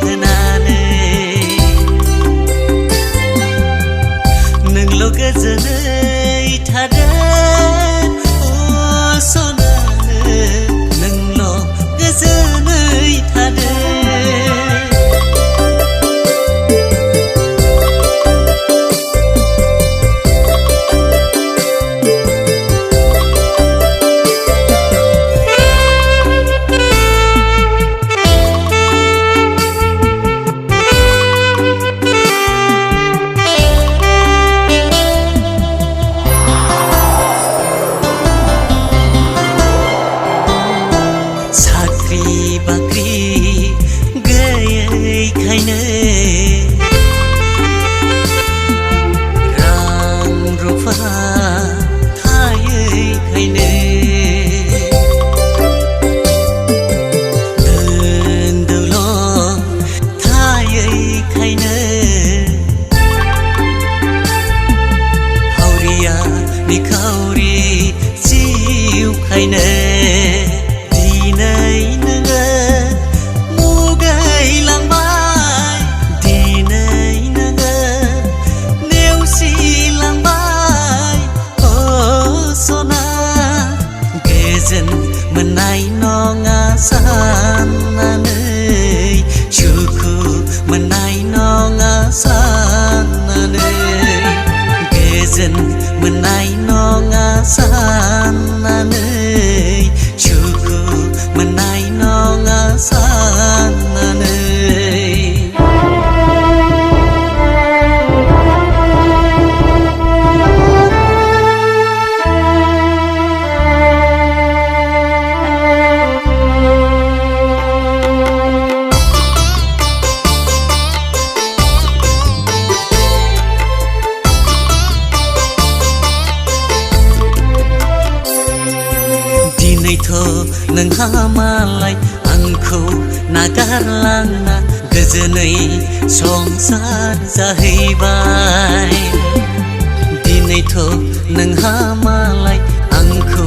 होनानै नोंल' गोजोनै थादो सनानो नोंल' गोजोनै थादो मोननाय नङा साननानै सुखु मोननाय नङा साननानै गोजोन मोननाय नङा साननानै सुखु मोननाय नङा साननानै नोंहा मालाय आंखौ नागारलांना गोजोनै संसार जाहैबाय दिनैथ' नोंहा मालाय आंखौ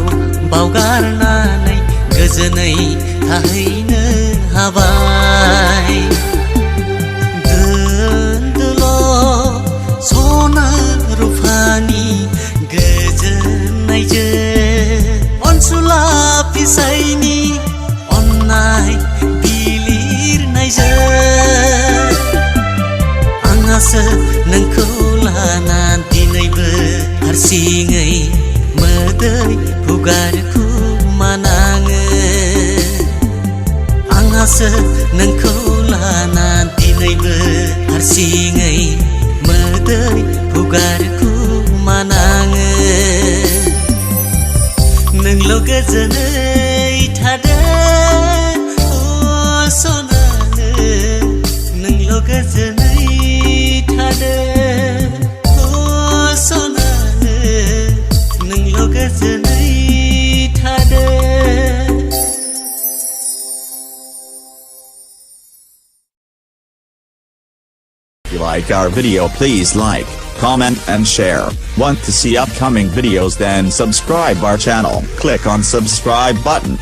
बावगारनानै गोजोनै थाहैनो हाबाय दोनदोल' सना रुफानि गोजोननायजों अनसुला फिसायनि अन्नाय बिलिरनायजों आंहासो नोंखौ लाना दिनैबो हारसिङै मोदै हुगारखौ मानाङो आंहासो नोंखौ लाना दिनैबो हारसिङै मोदै हुगारखौ मानाङो नोंल' गोजोनै थादो सनानो नोंल' गोजोनै थादो सनानो नोंल' गोजोनै थादो If you like our video, please like, comment and share. Want to see upcoming videos, then subscribe our channel. Click on subscribe button.